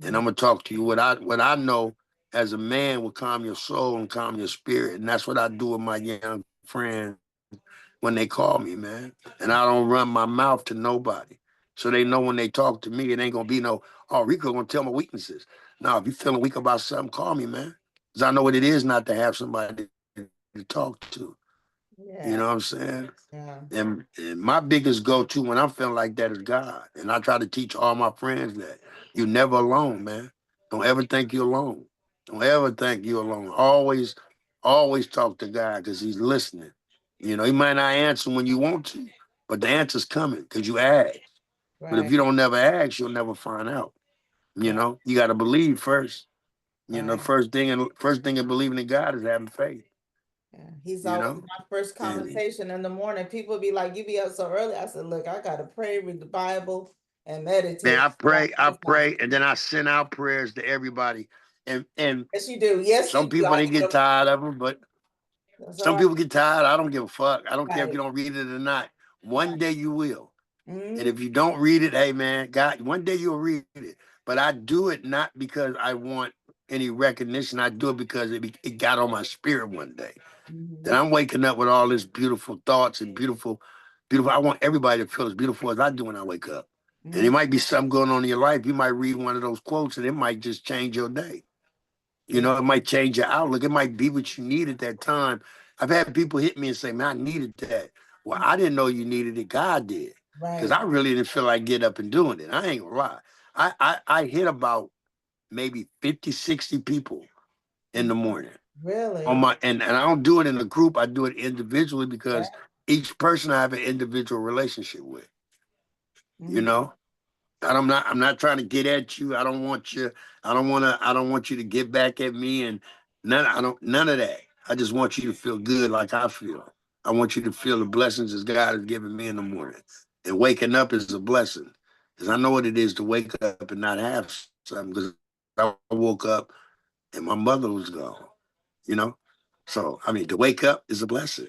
and I'm gonna talk to you what I know as a man will calm your soul and calm your spirit, and that's what I do with my young friends when they call me, man. And I don't run my mouth to nobody. So they know when they talk to me, it ain't gonna be no, oh, Rico gonna tell my weaknesses. No, if you feeling weak about something, call me, man. Because I know what it is not to have somebody to talk to. You know what I'm yeah, saying? yeah, And my biggest go-to when I'm feeling like that is God. And I try to teach all my friends that you're never alone, man. Don't ever think you're alone. Don't ever think you're alone. Always talk to God because he's listening. He might not answer when you want to, but the answer's coming because you ask. But if right, you don't never ask, you'll never find out. right, You got to believe first. right. First thing in believing in God is having faith. Yeah. He's You always know, my first and conversation in the morning. People be like, "You be up so early?" I said, "Look, I gotta pray, read the Bible, and man, meditate." I That's my pray, and then I send out prayers to everybody. And yes, you do. Yes, some you do. people I they need get a tired of them, but that's all some right. people get tired. I don't give a fuck. I don't care if you Right. don't read it or not. Right. One day you will. And Mm-hmm. if you don't read it, hey man, God, one day you'll read it. But I do it not because I want any recognition. I do it because it got on my spirit one day. That Mm-hmm. I'm waking up with all this beautiful thoughts and beautiful. I want everybody to feel as beautiful as I do when I wake up. And Mm-hmm. it might be something going on in your life. You might read one of those quotes and it might just change your day. Yeah. It might change your outlook. It might be what you need at that time. I've had people hit me and say, man, I needed that. Well, I didn't know you needed it. God did. Because Right. I really didn't feel like getting up and doing it. I ain't gonna lie. I hit about maybe 50, 60 people in the morning on Really? my and I don't do it in a group. I do it individually Yeah. because each person I have an individual relationship with. You Mm-hmm. know, and I'm not trying to get at you. I don't want you to get back at me and none of that. I just want you to feel good like I feel. I want you to feel the blessings that God has given me in the morning. And waking up is a blessing. Because I know what it is to wake up and not have something. Because I woke up and my mother was gone, you know? So, I mean, to wake up is a blessing.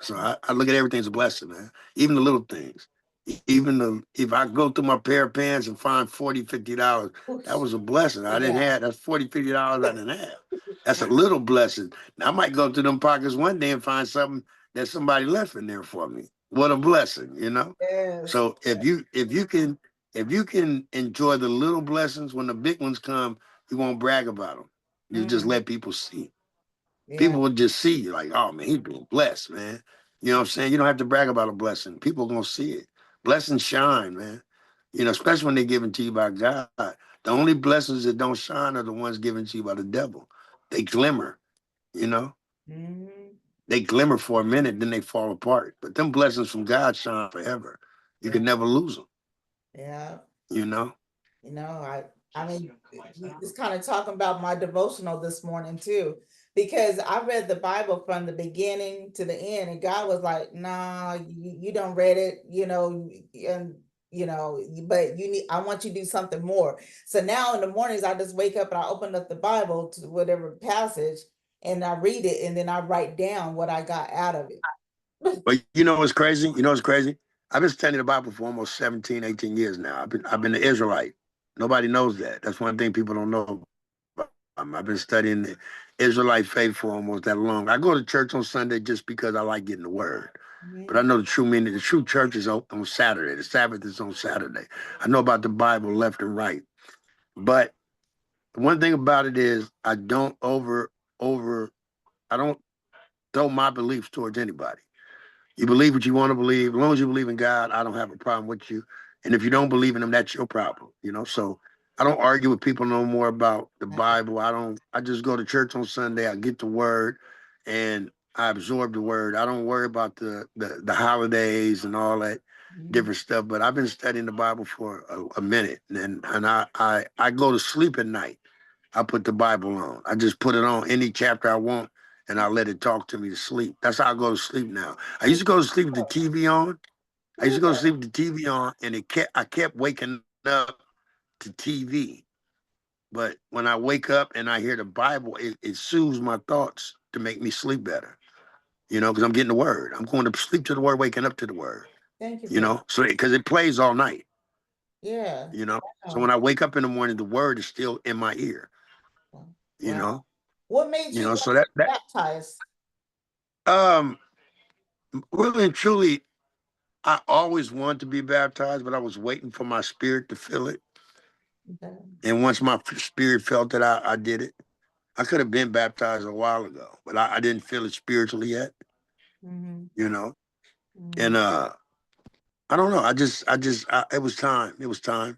So I look at everything as a blessing, man. Even the little things. If I go through my pair of pants and find $40, $50, that was a Oof. blessing. I didn't Yeah. have that's $40, $50 I didn't have. That's a little blessing. Now I might go through them pockets one day and find something that somebody left in there for me. What a blessing. Yes. So if you can enjoy the little blessings when the big ones come, you won't brag about them. You just Mm. let people see. Yeah. People will just see you like, oh man, he's being blessed, man. You know what I'm saying? You don't have to brag about a blessing. People are gonna see it. Blessings shine, man. You know, especially when they're given to you by God. The only blessings that don't shine are the ones given to you by the devil. They glimmer, you know. Hmm. They glimmer for a minute, then they fall apart. But them blessings from God shine forever. You Yeah. can never lose them, Yeah. you know. You know, I mean, he was kind of talking about my devotional this morning too, because I read the Bible from the beginning to the end, and God was like, "Nah, you don't read it, and but you need. I want you to do something more." So now in the mornings, I just wake up and I open up the Bible to whatever passage, and I read it, and then I write down what I got out of it. But you know what's crazy? You know what's crazy? I've been studying the Bible for almost 17, 18 years now. I've been an Israelite. Nobody knows that. That's one thing people don't know. I've been studying the Israelite faith for almost that long. I go to church on Sunday just because I like getting the word. But I know the true meaning. The true church is on Saturday. The Sabbath is on Saturday. I know about the Bible left and right. But one thing about it is I don't over I don't throw my beliefs towards anybody. You believe what you want to believe. As long as you believe in God, I don't have a problem with you. And if you don't believe in him, that's your problem, you know? So I don't argue with people no more about the Bible. I just go to church on Sunday. I get the word and I absorb the word. I don't worry about the holidays and all that Mhm. different stuff. But I've been studying the Bible for a minute and I go to sleep at night. I put the Bible on. I just put it on any chapter I want and I let it talk to me to sleep. That's how I go to sleep now. I used to go to sleep with the TV on. I used to go to sleep with the TV on, and I kept waking up to TV. But when I wake up and I hear the Bible, it soothes my thoughts to make me sleep better. You know, because I'm getting the word. I'm going to sleep to the word, waking up to the word. Thank you You for that. know, so because it plays all night. Yeah. You know, so Wow. when I wake up in the morning, the word is still in my ear. You Wow. know, What made you you know. want So to that be baptized? um really and truly, I always wanted to be baptized, but I was waiting for my spirit to feel it. Okay. And once my spirit felt it, I did it. I could have been baptized a while ago, but I didn't feel it spiritually yet, Hmm. you know. Hmm. And I don't know. It was time. It was time.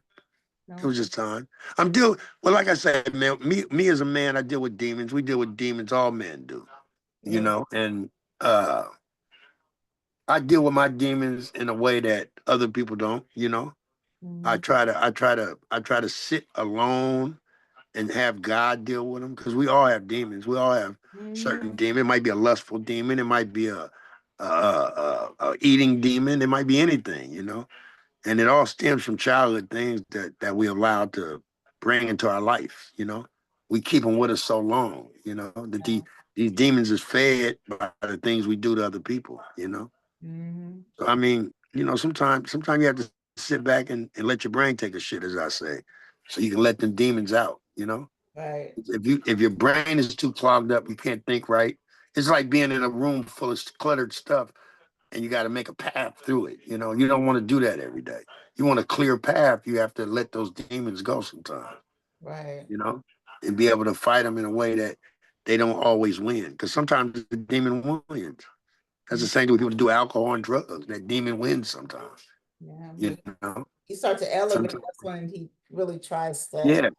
It No. was just time. I'm deal. Well, like I said, man, me as a man, I deal with demons. We deal with demons. All men do, you Yeah. know. And uh, I deal with my demons in a way that other people don't, you know. Hmm. I try to sit alone and have God deal with them because we all have demons. We all have Hmm. certain demons. It might be a lustful demon. It might be a eating demon. It might be anything, you know. And it all stems from childhood things that we allowed to bring into our life. You know, we keep them with us so long. You know that these demons is fed by the things we do to other people. You know, Hmm. so I mean, you know, sometimes you have to sit back and let your brain take a shit, as I say, so you can let them demons out. You know, Right. if your brain is too clogged up, you can't think right. It's like being in a room full of cluttered stuff and you got to make a path through it. You know, you don't want to do that every day. You want a clear path. You have to let those demons go sometimes, Right. you know, and be able to fight them in a way that they don't always win. Because sometimes the demon wins. That's the Mhm. same thing with people that do alcohol and drugs. That demon wins sometimes, Yeah. you But know. you start to elevate, Sometimes, that's when he really tries to, yeah.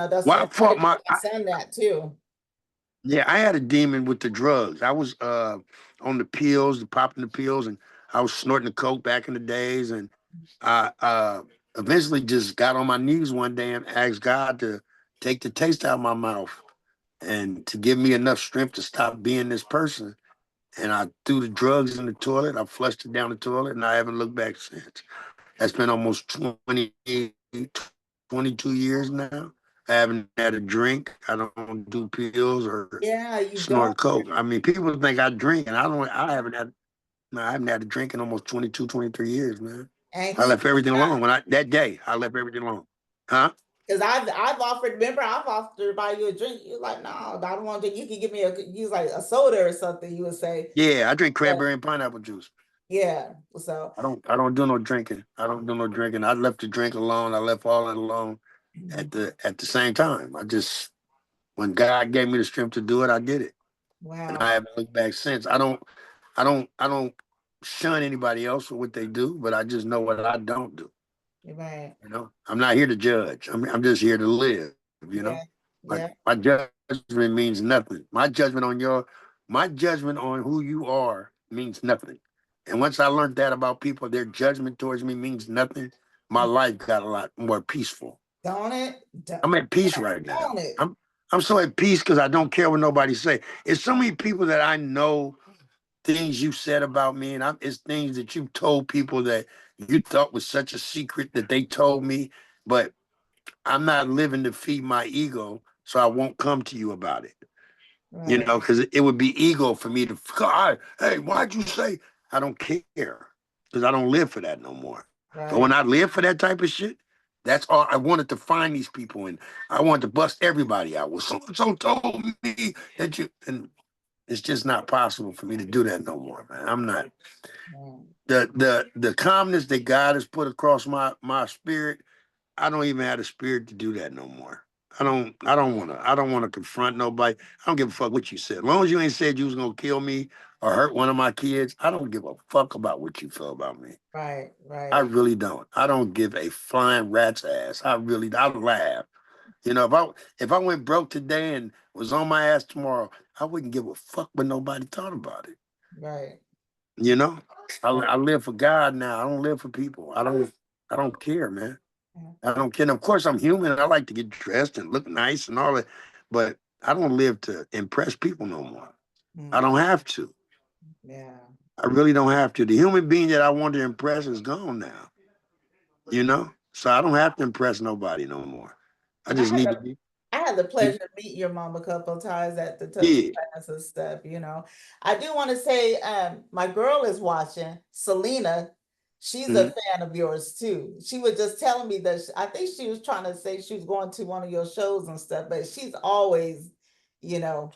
that's Well, I try to tell my son that too. yeah, I had a demon with the drugs. I was on the pills, the popping the pills, and I was snorting the coke back in the days. And I eventually just got on my knees one day and asked God to take the taste out of my mouth and to give me enough strength to stop being this person. And I threw the drugs in the toilet. I flushed it down the toilet, and I haven't looked back since. That's been almost 22 years now. I haven't had a drink. I don't do pills or Yeah, you snort don't. coke. I mean, people think I drink, and I don't. I haven't had. No, I haven't had a drink in almost 22, 23 years, man. And I he, left everything alone when I that day. I left everything alone. Huh? because I've offered, remember, I've offered to buy you a drink. You're like, no, I don't want to. You can give me use like a soda or something. You would say, Yeah, I drink but cranberry and pineapple juice. yeah. So, I don't do no drinking. I don't do no drinking. I left the drink alone. I left all that alone mhm. at the same time. I just when God gave me the strength to do it, I did it. and Wow. I haven't looked back since. I don't shun anybody else for what they do, but I just know what I don't do. Right. I'm not here to judge. I'm just here to live. Yeah. Yeah. My judgment means nothing. My judgment on who you are means nothing. And once I learned that about people, their judgment towards me means nothing. My life got a lot more peaceful. Don't it? I'm at peace right now. Don't it? I'm so at peace because I don't care what nobody say. It's so many people that I know things you said about me, and it's things that you told people that you thought was such a secret that they told me, but I'm not living to feed my ego, so I won't come to you about it. Right. Because it would be ego for me to, God, hey, why'd you say? I don't care because I don't live for that no more. But when Right. I live for that type of shit, that's all I wanted to find these people, and I wanted to bust everybody out. Well, so and so told me that you, and it's just not possible for me to do that no more, man. I'm not Mm. the calmness that God has put across my spirit. I don't even have the spirit to do that no more. I don't wanna confront nobody. I don't give a fuck what you said. As long as you ain't said you was gonna kill me or hurt one of my kids, I don't give a fuck about what you feel about me. Right. I Right. really don't. I don't give a flying rat's ass. I laugh. If I went broke today and was on my ass tomorrow, I wouldn't give a fuck what nobody thought about it. Right. You know? I live for God now. I don't live for people. I don't care, man. Yeah. I don't care. And of course, I'm human. I like to get dressed and look nice and all that, but I don't live to impress people no more. I Mm. don't have to. Yeah. I really don't have to. The human being that I want to impress is gone now. So I don't have to impress nobody no more. I And I just had need the to be. I had the pleasure of meeting your mom a couple of times at the touch Yeah. class and stuff. I do want to say, my girl is watching, Selena. She's a Mhm. fan of yours too. She was just telling me that I think she was trying to say she was going to one of your shows and stuff, but she's always, you know,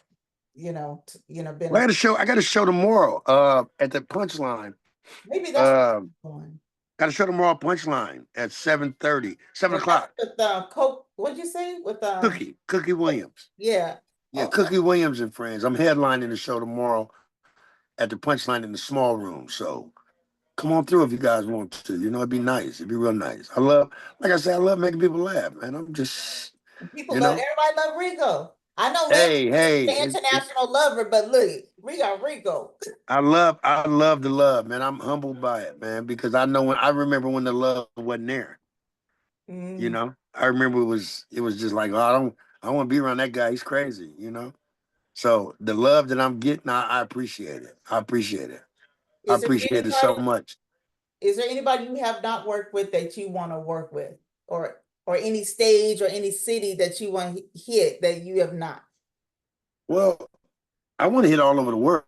been Well, a I got to show tomorrow. At the punchline. maybe that's Uh, one. got to show tomorrow punchline at 7:30, seven And that's o'clock. with Coke. What'd you say? With Cookie Williams. yeah. Yeah, Okay. Cookie Williams and friends. I'm headlining the show tomorrow at the punchline in the small room. So come on through if you guys want to. It'd be nice. It'd be real nice. Like I said, I love making people laugh, man. I'm just, People you love know, everybody love Rico. I know Lance hey, is hey, the international lover, but look, we got Rico. I love the love, man. I'm humbled by it, man, because I remember when the love wasn't there. Mm. I remember it was just like, oh, I don't want to be around that guy. He's crazy. So the love that I'm getting, I appreciate it. I appreciate it. I Is there appreciate it so anybody? much. Is there anybody you have not worked with that you want to work with, or any stage or any city that you want to hit that you have not? Well, I want to hit all over the world.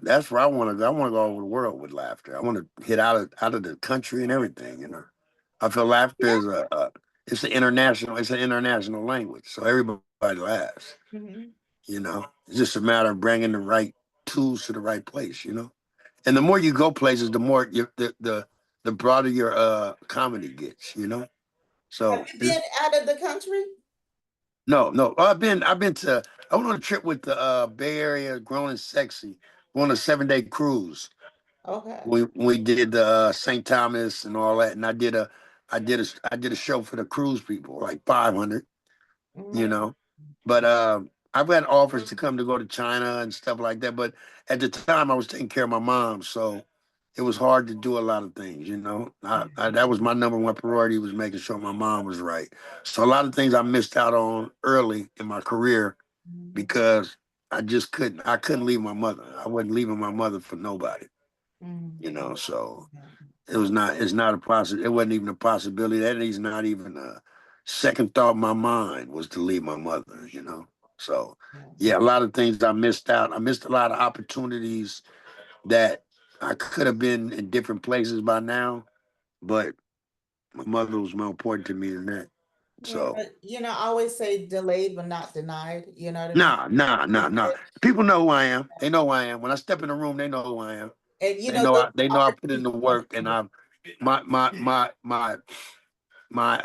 That's where I want to go. I want to go all over the world with laughter. I want to hit out of the country and everything. I feel laughter Yeah. is it's an international language, so everybody laughs. Mhm. It's just a matter of bringing the right tools to the right place. And the more you go places, the more the broader your comedy gets. Have So you been out of the country? no, no. I went on a trip with the Bay Area, Grown and Sexy, on a 7-day cruise. Okay. We did the St. Thomas and all that, and I did a show for the cruise people, like 500. You Mhm. know, but I've had offers to go to China and stuff like that. But at the time, I was taking care of my mom, so it was hard to do a lot of things. That was my number one priority, was making sure my mom was right. So a lot of things I missed out on early in my career Mhm. because I just couldn't. I couldn't leave my mother. I wasn't leaving my mother for nobody. Mhm. So Yeah. it was not. It's not a possi. It wasn't even a possibility. That is not even a second thought in my mind was to leave my mother. So Yeah. yeah, a lot of things I missed out. I missed a lot of opportunities that I could have been in different places by now, but my mother was more important to me than that. Yeah, So but I always say delayed but not denied. You know what I mean? nah, nah, nah, nah. People know who I am. They know who I am. When I step in the room, they know who I am. And They know those I put in opportunities the come work, and from I've my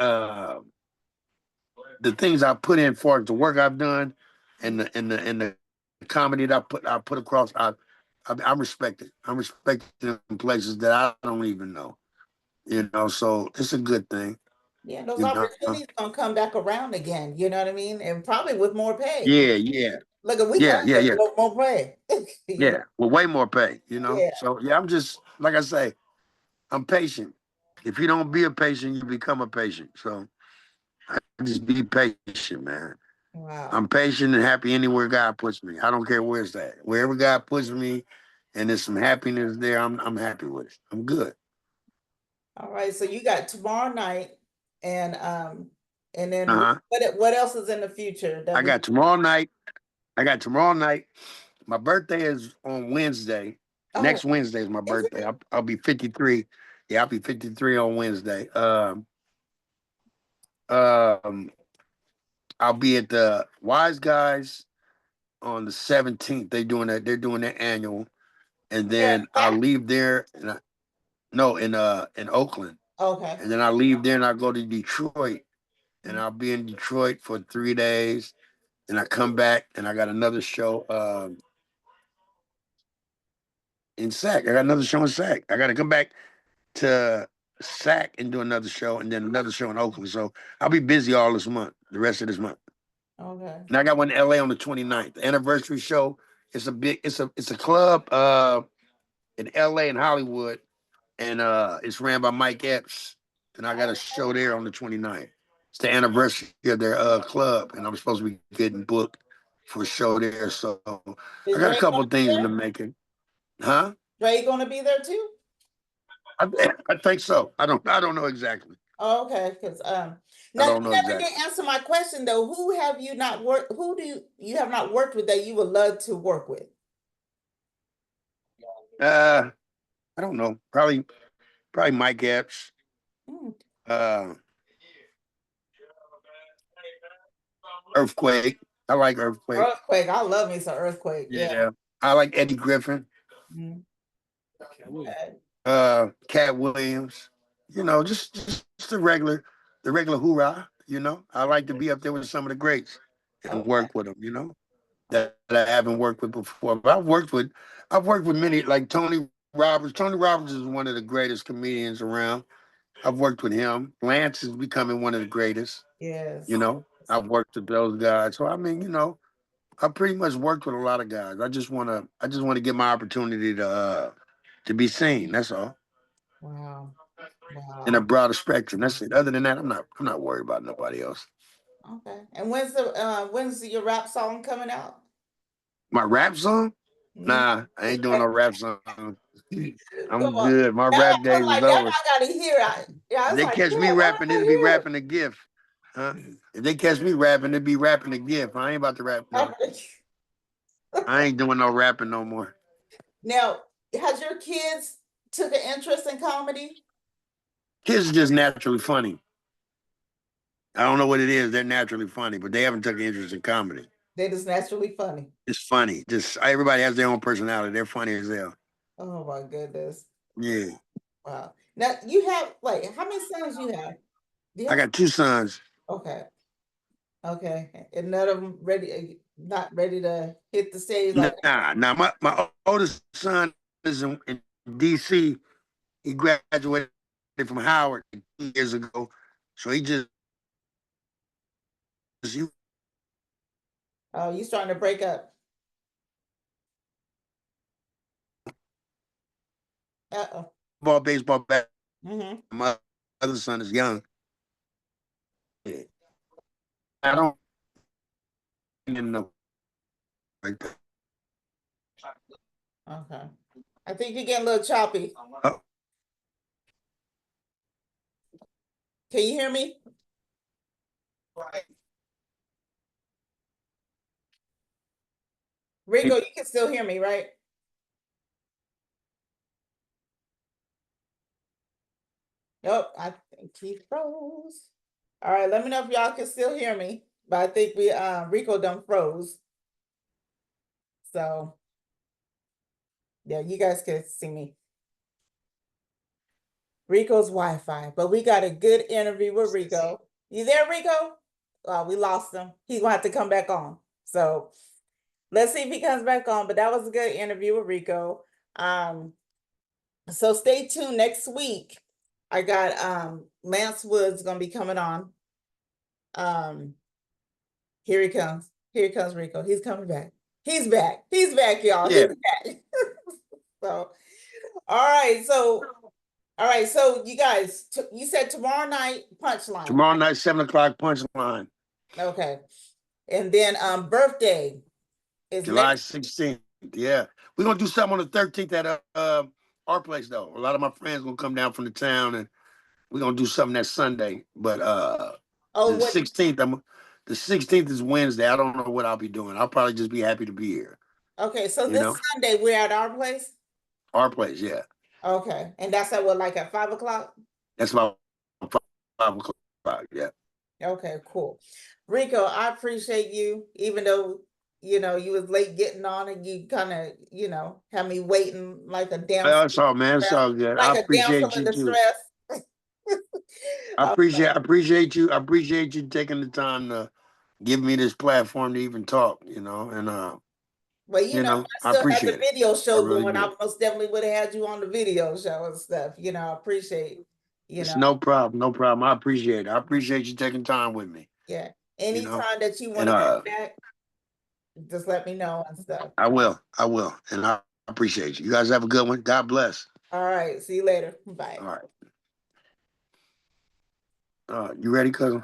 the things I put in for the work I've done and the comedy that I put across, I respect it. I'm respected in places that I don't even know. So it's a good thing. Yeah, those You know. opportunities gonna come back around again. You know what I mean? And probably with more pay. Yeah, yeah, Look, we yeah, come yeah, here yeah, for more pay. You know? yeah. Well, way more pay. Yeah. So yeah, I'm just like I say, I'm patient. If you don't be a patient, you become a patient. So I just be patient, man. Wow. I'm patient and happy anywhere God puts me. I don't care where it's at. Wherever God puts me, and there's some happiness there, I'm happy with it. I'm good. All right. So you got tomorrow night, and then Uh huh. what else is in the future that I we? got tomorrow night. I got tomorrow night. My birthday is on Wednesday. Oh, Next Wednesday is my is birthday. it? I'll be 53. Yeah, I'll be 53 on Wednesday. Um, I'll be at the Wise Guys on the 17th. They're doing their annual, and Yeah. then I'll leave there. No, in Oakland, Okay. and then I leave there and I go to Detroit, and I'll be in Detroit for 3 days. And I come back and I got another show in Sac. I got another show in Sac. I got to come back to Sac and do another show, and then another show in Oakland. So I'll be busy all this month, the rest of this month. Okay. And I got one in LA on the 29th. The anniversary show. It's a club in LA and Hollywood, and it's ran by Mike Epps. And I got a show there on the 29th. It's the anniversary of their club, and I'm supposed to be getting booked for a show there. So I Is got a Dre couple gonna of be things in there? the making. Huh? Dre gonna be there too? I think so. I don't know exactly. Oh, okay, because I now you don't know never exactly. did answer my question though. Who have you not worked? Who do you have not worked with that you would love to work with? Uh, I don't know. Probably Mike Epps. Hmm. Uh, Earthquake. I like Earthquake. Earthquake. I love me some earthquake. Yeah. Yeah. I like Eddie Griffin. Mhm. Okay. Cat Williams. Just the regular hoorah. I like to be up there with some of the greats and Okay. work with them. That I haven't worked with before. But I've worked with many like Tony Roberts. Tony Roberts is one of the greatest comedians around. I've worked with him. Lance is becoming one of the greatest. Yes. You know, I've worked with those guys. So I mean, I pretty much worked with a lot of guys. I just wanna get my opportunity to be seen. That's all. Wow. In a Wow. broader spectrum. That's it. Other than that, I'm not worried about nobody else. Okay. And when's your rap song coming out? My rap song? Mhm. Nah, I ain't doing no rap song. Come I'm on. good. My Now, rap I'm days is like, now over. I gotta hear it. Yeah, I If was they like, catch yeah, me why rapping, don't I it'll be hear rapping a gift. Huh? If they catch me rapping, it'll be rapping a gift. I ain't about to rap. No, it? I ain't doing no rapping no more. Now, has your kids took an interest in comedy? Kids are just naturally funny. I don't know what it is. They're naturally funny, but they haven't taken interest in comedy. They're just naturally funny. It's funny. Just everybody has their own personality. They're funny as hell. Oh my goodness. Yeah. Wow. Now you have like how many sons you have? Do you I have got two sons. okay. Okay. And none of them ready not ready to hit the stage like Nah. My oldest son is in DC. He graduated from Howard 2 years ago. So he oh you starting to break up. Uh-oh. ball, baseball, bat. Mm-hmm. My other son is young. I don't even know. Okay. I think you're getting a little choppy. Oh, Can you hear me? Rico, you can still hear me, right? Nope, I think he froze. All right, let me know if y'all can still hear me. But I think we Rico done froze. So yeah, you guys can see me. Rico's Wi-Fi, but we got a good interview with Rico. You there, Rico? We lost him. He's gonna have to come back on. So let's see if he comes back on. But that was a good interview with Rico. So stay tuned next week. I got Lance Woods gonna be coming on. Here he comes. Here he comes, Rico. He's coming back. He's back. He's back, y'all. Yeah. He's back. So all right. So you guys, you said tomorrow night punchline. Tomorrow night, 7 o'clock punchline. Okay. And then birthday is July next 16th. Yeah. We're gonna do something on the 13th at our place though. A lot of my friends gonna come down from the town and we're gonna do something that Sunday. But oh the what 16th, the 16th is Wednesday. I don't know what I'll be doing. I'll probably just be happy to be here. okay, so You this know? Sunday we're at our place. Our place, yeah. Okay. And that's at what, like at 5 o'clock? That's about 5 o'clock, yeah. Okay, cool. Rico, I appreciate you, even though you was late getting on and you kind of, had me waiting like a damsel That's all, man. It's all good. I like a damsel appreciate in you too. distress. I appreciate you. I appreciate you taking the time to give me this platform to even talk, and Well, if I I still had the appreciate it. video I show really going, I do. most definitely would have had you on the video show and stuff. I appreciate, It's no problem. No problem. I appreciate it. I appreciate you taking time with me. yeah. You know, Anytime that you want and to come back, just let me know and stuff. I will. I will. And I appreciate you. You guys have a good one. God bless. All right. See you later. Bye. All right. You ready, cousin?